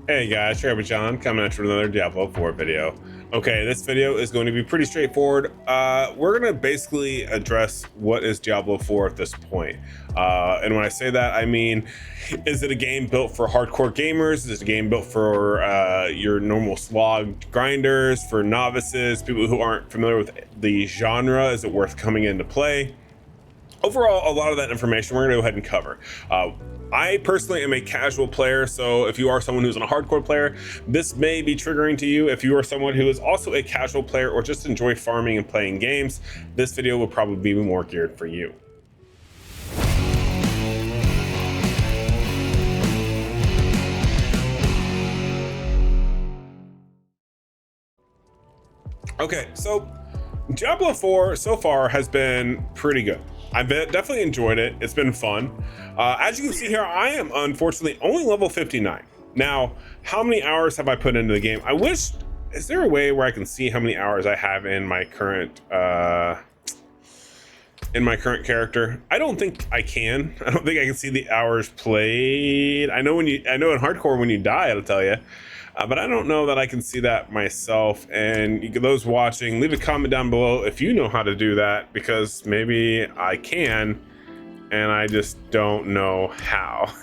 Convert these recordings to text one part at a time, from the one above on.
Hey guys, Trevor John coming at you with another Diablo 4 video. Okay, this video is going to be pretty straightforward. We're going to basically address what is Diablo 4 at this point. And when I say that, I mean, is it a game built for hardcore gamers? Is it a game built for your normal slog grinders, for novices, people who aren't familiar with the genre? Is it worth coming into play? Overall, a lot of that information we're going to go ahead and cover. I personally am a casual player, so if you are someone who's a hardcore player, this may be triggering to you. If you are someone who is also a casual player or just enjoy farming and playing games, this video will probably be more geared for you. Okay, so Diablo 4 so far has been pretty good. I've definitely enjoyed it. It's been fun. As you can see here, I am unfortunately only level 59. Now, how many hours have I put into the game? I wish, is there a way where I can see how many hours I have in my current character? I don't think I can. I don't think I can see the hours played. I know in hardcore when you die, it'll tell you. But I don't know that I can see that myself. And those watching, leave a comment down below if you know how to do that, because maybe I can and I just don't know how.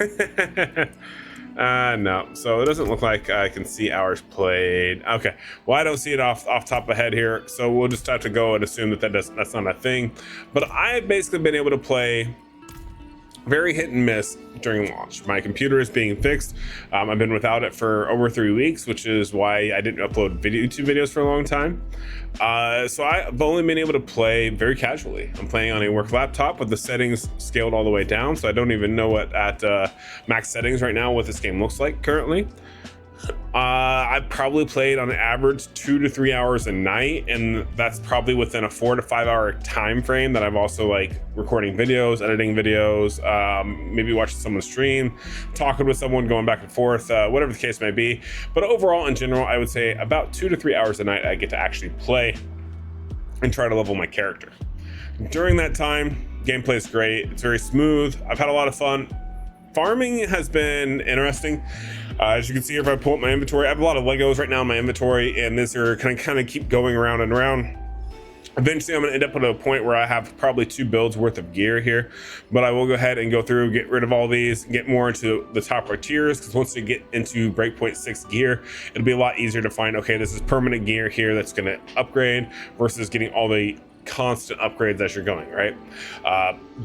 No, so it doesn't look like I can see hours played. Okay, well, I don't see it off top of the head here, so we'll just have to go and assume that that's not a thing. But I've basically been able to play very hit and miss during launch. My computer is being fixed. I've been without it for over 3 weeks, which is why I didn't upload YouTube videos for a long time. So I've only been able to play very casually. I'm playing on a work laptop with the settings scaled all the way down, so I don't even know what at max settings right now what this game looks like currently. I've probably played on average 2 to 3 hours a night, and that's probably within a 4 to 5 hour time frame that I've also like recording videos, editing videos, maybe watching someone stream, talking with someone, going back and forth, whatever the case may be. But overall, in general, I would say about 2 to 3 hours a night I get to actually play and try to level my character. During that time, gameplay is great. It's very smooth. I've had a lot of fun. Farming has been interesting. As you can see here, if I pull up my inventory, I have a lot of Legos right now in my inventory, and this are kind of keep going around and around. Eventually, I'm going to end up at a point where I have probably 2 builds worth of gear here, but I will go ahead and go through, get rid of all these, get more into the top tiers, because once you get into breakpoint 6 gear, it'll be a lot easier to find, okay, this is permanent gear here that's going to upgrade versus getting all the constant upgrades as you're going, right?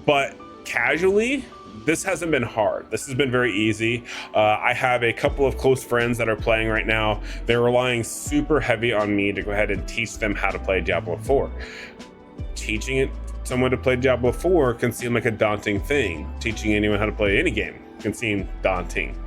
But casually, this hasn't been hard. This has been very easy. I have a couple of close friends that are playing right now. They're relying super heavy on me to go ahead and teach them how to play Diablo 4. Teaching someone to play Diablo 4 can seem like a daunting thing. Teaching anyone how to play any game can seem daunting.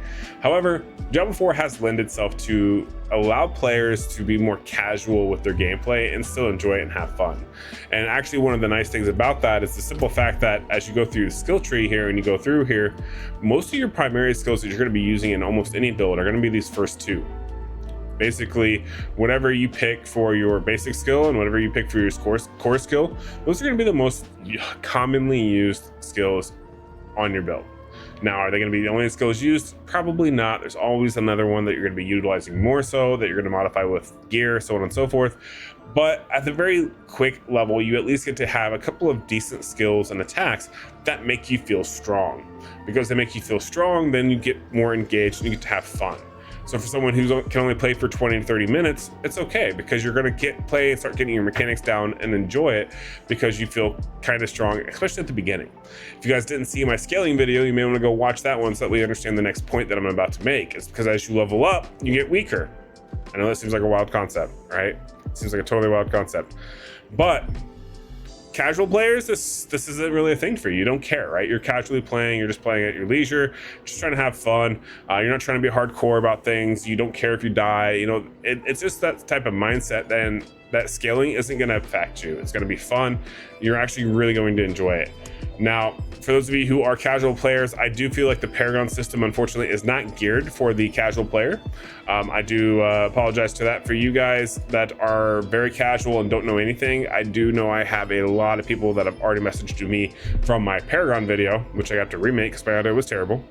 However, Diablo 4 has lent itself to allow players to be more casual with their gameplay and still enjoy it and have fun. And actually, one of the nice things about that is the simple fact that as you go through the skill tree here and you go through here, most of your primary skills that you're going to be using in almost any build are going to be these first 2. Basically, whatever you pick for your basic skill and whatever you pick for your core skill, those are going to be the most commonly used skills on your build. Now, are they going to be the only skills used? Probably not. There's always another one that you're going to be utilizing more so, that you're going to modify with gear, so on and so forth. But at the very quick level, you at least get to have a couple of decent skills and attacks that make you feel strong. Because they make you feel strong, then you get more engaged and you get to have fun. So for someone who can only play for 20 to 30 minutes, it's okay, because you're going to play and start getting your mechanics down and enjoy it because you feel kind of strong, especially at the beginning. If you guys didn't see my scaling video, you may want to go watch that one so that we understand the next point that I'm about to make. It's because as you level up, you get weaker. I know that seems like a wild concept, right? It seems like a totally wild concept. But casual players, this isn't really a thing for you. You don't care, right? You're casually playing, you're just playing at your leisure, just trying to have fun. You're not trying to be hardcore about things. You don't care if you die. You know, it's just that type of mindset. Then that scaling isn't going to affect you. It's going to be fun. You're actually really going to enjoy it. Now, for those of you who are casual players, I do feel like the Paragon system, unfortunately, is not geared for the casual player. I do apologize to that for you guys that are very casual and don't know anything. I do know I have a lot of people that have already messaged to me from my Paragon video, which I got to remake because my audio was terrible.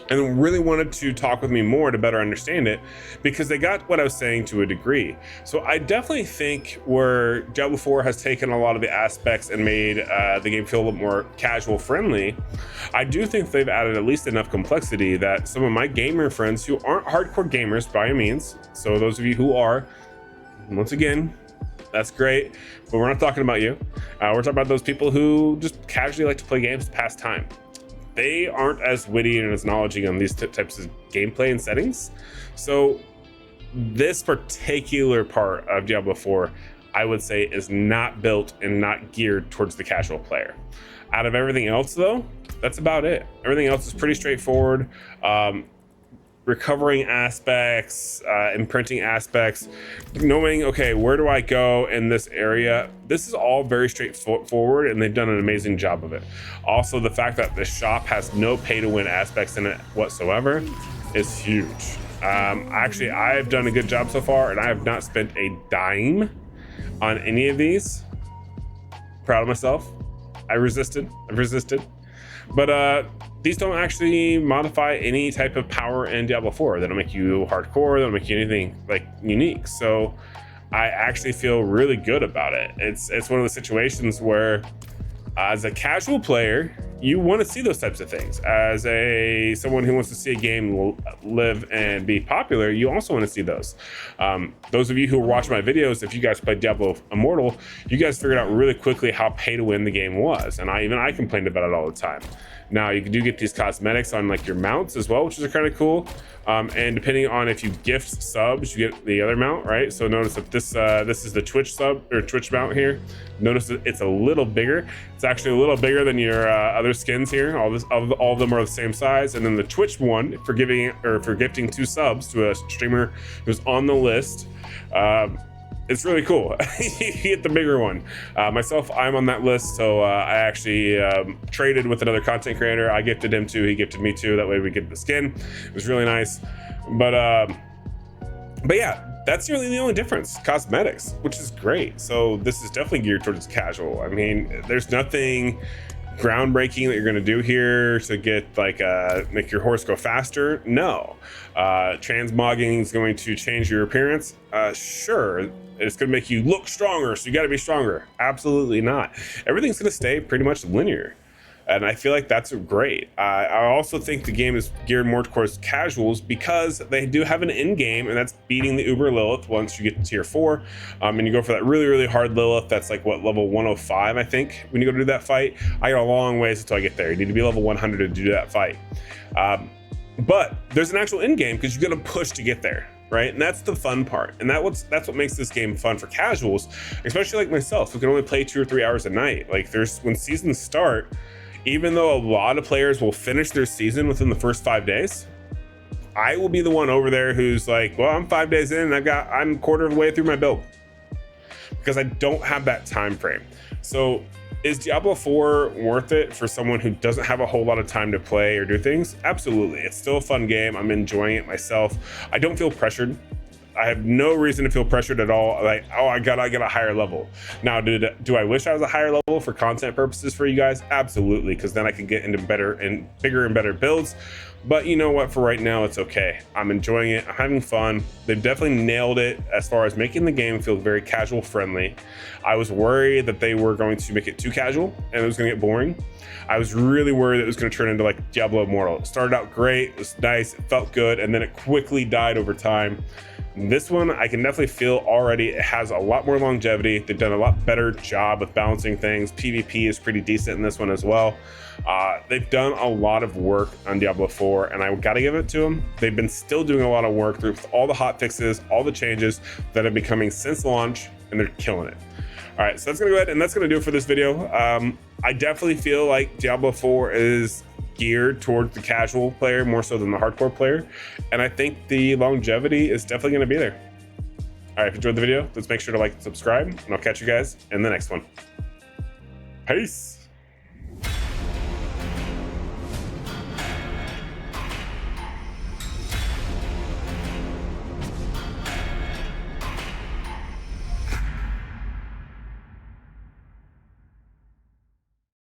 and really wanted to talk with me more to better understand it, because they got what I was saying to a degree. So I definitely think where Diablo 4 has taken a lot of the aspects and made the game feel a little more casual friendly, I do think they've added at least enough complexity that some of my gamer friends who aren't hardcore gamers by any means, so those of you who are, once again, that's great, but we're not talking about you. We're talking about those people who just casually like to play games to pass time. They aren't as witty and as knowledgeable on these types of gameplay and settings. So this particular part of Diablo 4, I would say, is not built and not geared towards the casual player. Out of everything else though, that's about it. Everything else is pretty straightforward. Recovering aspects, imprinting aspects, knowing, okay, where do I go in this area? This is all very straightforward, and they've done an amazing job of it. Also, the fact that the shop has no pay to win aspects in it whatsoever is huge. Actually, I've done a good job so far, and I have not spent a dime on any of these. Proud of myself. I've resisted, but these don't actually modify any type of power in Diablo 4. They don't make you hardcore, they don't make you anything like unique. So I actually feel really good about it. It's one of the situations where as a casual player, you want to see those types of things. As someone who wants to see a game live and be popular, you also want to see those. Those of you who watch my videos, if you guys played Diablo Immortal, you guys figured out really quickly how pay to win the game was, and I complained about it all the time. Now you do get these cosmetics on like your mounts as well, which is kind of cool. And depending on if you gift subs, you get the other mount, right? So notice that this is the Twitch sub or Twitch mount here. Notice that it's a little bigger. It's actually a little bigger than your other skins here. All of them are the same size. And then the Twitch one for gifting 2 subs to a streamer who's on the list. It's really cool. You get the bigger one. Myself, I'm on that list, so I actually traded with another content creator. I gifted him 2, he gifted me 2. That way we get the skin. It was really nice. But yeah, that's really the only difference. Cosmetics, which is great. So this is definitely geared towards casual. I mean, there's nothing groundbreaking that you're going to do here to get like make your horse go faster. No. Transmogging is going to change your appearance. Sure, it's going to make you look stronger, so you got to be stronger. Absolutely not. Everything's going to stay pretty much linear, and I feel like that's great. I also think the game is geared more towards casuals because they do have an end game, and that's beating the Uber Lilith once you get to tier 4, and you go for that really, really hard Lilith. That's like what, level 105, I think, when you go to do that fight. I got a long ways until I get there. You need to be level 100 to do that fight. But there's an actual end game because you got to push to get there, right? And that's the fun part, and that's what makes this game fun for casuals, especially like myself, who can only play 2 or 3 hours a night. Like when seasons start, even though a lot of players will finish their season within the first 5 days, I will be the one over there who's like, well, I'm 5 days in and I'm a quarter of the way through my build, because I don't have that time frame. So is Diablo 4 worth it for someone who doesn't have a whole lot of time to play or do things? Absolutely. It's still a fun game. I'm enjoying it myself. I don't feel pressured. I have no reason to feel pressured at all. Like, oh, I gotta get a higher level. Now, do I wish I was a higher level for content purposes for you guys? Absolutely, because then I can get into better and bigger and better builds. But you know what? For right now, it's okay. I'm enjoying it. I'm having fun. They've definitely nailed it as far as making the game feel very casual friendly. I was worried that they were going to make it too casual and it was going to get boring. I was really worried it was going to turn into like Diablo Immortal. It started out great. It was nice. It felt good. And then it quickly died over time. This one, I can definitely feel already it has a lot more longevity. They've done a lot better job with balancing things. PvP is pretty decent in this one as well. They've done a lot of work on Diablo 4, and I gotta give it to them. They've been still doing a lot of work through all the hot fixes, all the changes that have been coming since launch, and they're killing it. All right, so that's gonna go ahead, and that's gonna do it for this video. I definitely feel like Diablo 4 is geared towards the casual player more so than the hardcore player, and I think the longevity is definitely going to be there. All right, if you enjoyed the video, let's make sure to like and subscribe, and I'll catch you guys in the next one. Peace.